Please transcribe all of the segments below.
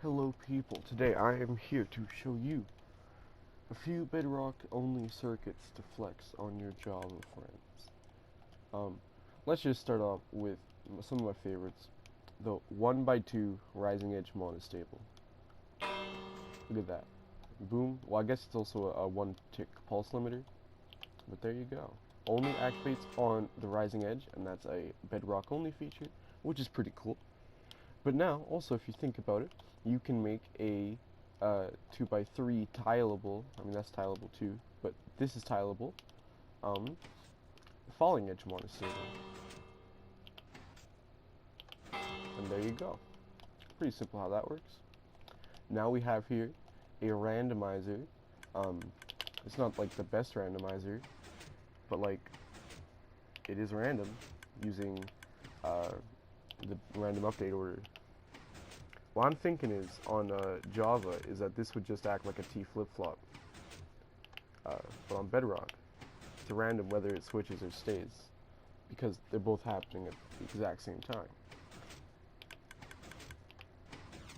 Hello people, today I am here to show you a few Bedrock only circuits to flex on your Java friends. Let's just start off with some of my favorites. The 1x2 rising edge monostable. Look at that. Boom. Well, I guess it's also a one tick pulse limiter, but there you go. Only activates on the rising edge, and that's a Bedrock only feature, which is pretty cool. But now, also, if you think about it, you can make a 2x3 tileable. I mean, that's tileable too, but this is tileable. Falling edge monostable. And there you go. Pretty simple how that works. Now we have here a randomizer. It's not like the best randomizer, but like it is random using the random update order. What I'm thinking is on Java is that this would just act like a T flip-flop, but on Bedrock it's random whether it switches or stays because they're both happening at the exact same time.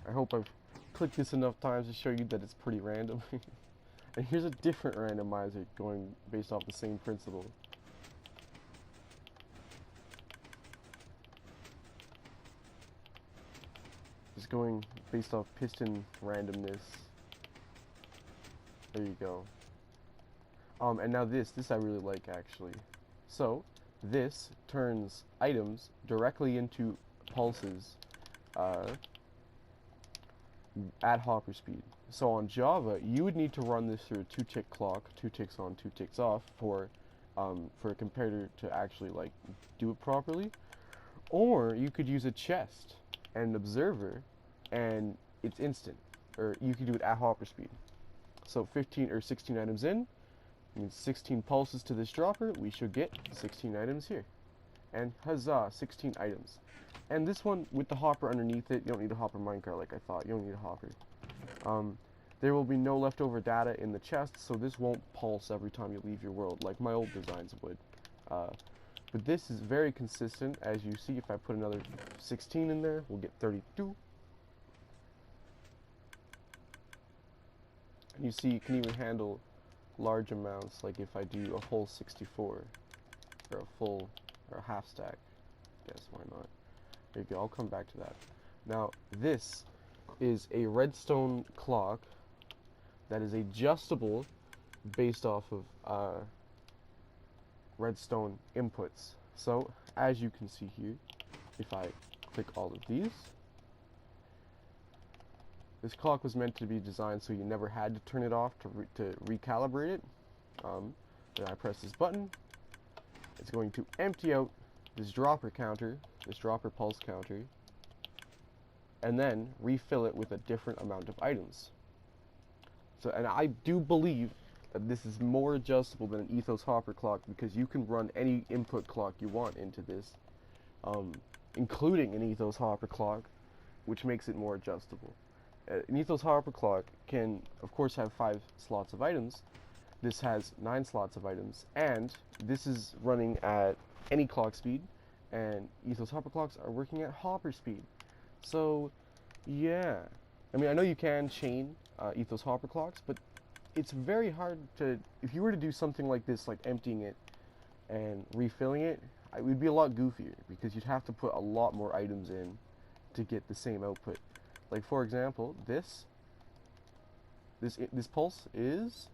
I hope I've clicked this enough times to show you that it's pretty random. And here's a different randomizer going based off the same principle. Just going based off piston randomness. There you go. And now this I really like actually. So this turns items directly into pulses at hopper speed. So on Java, you would need to run this through a 2-tick clock, 2 ticks on, 2 ticks off, for a comparator to actually like do it properly. Or you could use a chest and an observer, and it's instant. Or you could do it at hopper speed. So 15 or 16 items in means 16 pulses to this dropper. We should get 16 items here. And huzzah, 16 items. And this one with the hopper underneath it, you don't need a hopper minecart like I thought. You don't need a hopper. There will be no leftover data in the chest, so this won't pulse every time you leave your world like my old designs would. But this is very consistent. As you see, if I put another 16 in there, we'll get 32. And you see, you can even handle large amounts, like if I do a whole 64, or a full, or a half stack. Guess why not? There you go, I'll come back to that. Now, this is a redstone clock that is adjustable based off of redstone inputs. So, as you can see here, if I click all of these, this clock was meant to be designed so you never had to turn it off to recalibrate it. Then I press this button, it's going to empty out this dropper counter, this dropper pulse counter, and then refill it with a different amount of items. So, and I do believe that this is more adjustable than an Ethos hopper clock because you can run any input clock you want into this, including an Ethos hopper clock, which makes it more adjustable. An Ethos hopper clock can, of course, have 5 slots of items. This has 9 slots of items, and this is running at any clock speed, and Ethos hopper clocks are working at hopper speed. So, yeah. I mean, I know you can chain Ethos hopper clocks, but it's very hard to, if you were to do something like this, like emptying it and refilling it, it would be a lot goofier, because you'd have to put a lot more items in to get the same output. Like, for example, this pulse is,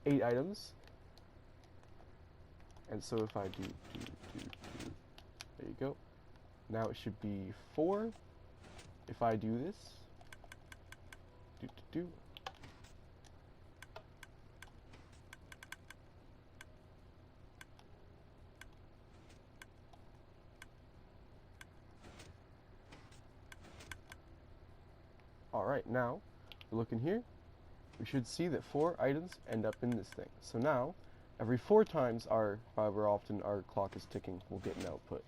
8 items. And so if I do, there you go. Now it should be 4. If I do this, Alright, now, look in here, we should see that 4 items end up in this thing. So now, every 4 times however often our clock is ticking, we'll get an output.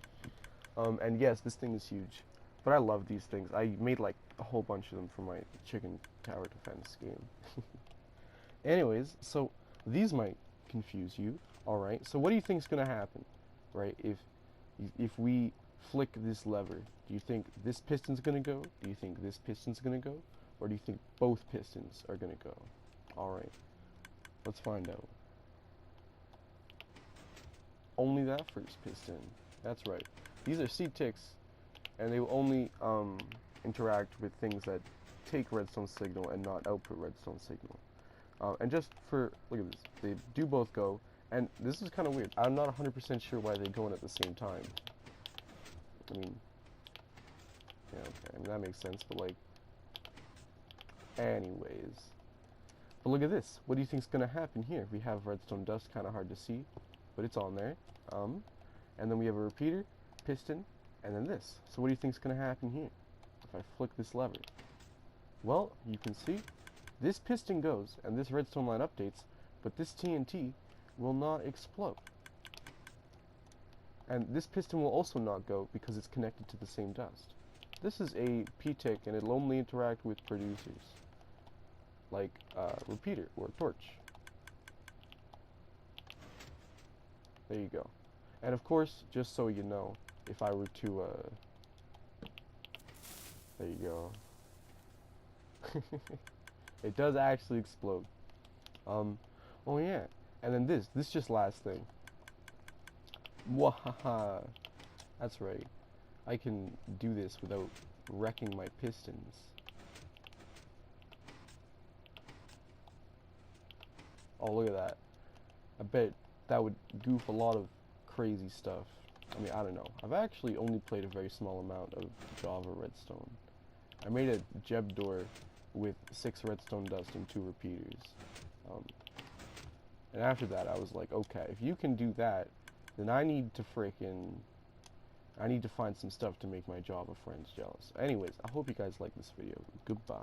And yes, this thing is huge, but I love these things. I made like a whole bunch of them for my chicken tower defense game. Anyways, so these might confuse you. Alright, so what do you think is going to happen, right, if If we flick this lever, do you think this piston's gonna go? Do you think this piston's gonna go? Or do you think both pistons are gonna go? Alright, let's find out. Only that first piston. That's right. These are seed ticks, and they will only interact with things that take redstone signal and not output redstone signal. And just for, look at this, they do both go, and this is kind of weird. I'm not 100% sure why they go in at the same time. I mean, yeah, okay, I mean, that makes sense, but like, anyways. But look at this. What do you think's gonna happen here? We have redstone dust, kind of hard to see, but it's on there. And then we have a repeater, piston, and then this. So what do you think's gonna happen here if I flick this lever? Well, you can see this piston goes, and this redstone line updates, but this TNT will not explode. And this piston will also not go because it's connected to the same dust. This is a P-tick, and it'll only interact with producers, like repeater or torch. There you go. And of course, just so you know, if I were to, there you go. It does actually explode. Oh yeah, and then this just last thing. Wahaha. That's right. I can do this without wrecking my pistons. Oh, look at that. I bet that would goof a lot of crazy stuff. I mean, I don't know. I've actually only played a very small amount of Java Redstone. I made a Jeb door with 6 redstone dust and 2 repeaters. And after that, I was like, okay, if you can do that, then I need to find some stuff to make my Java friends jealous. Anyways, I hope you guys like this video. Goodbye.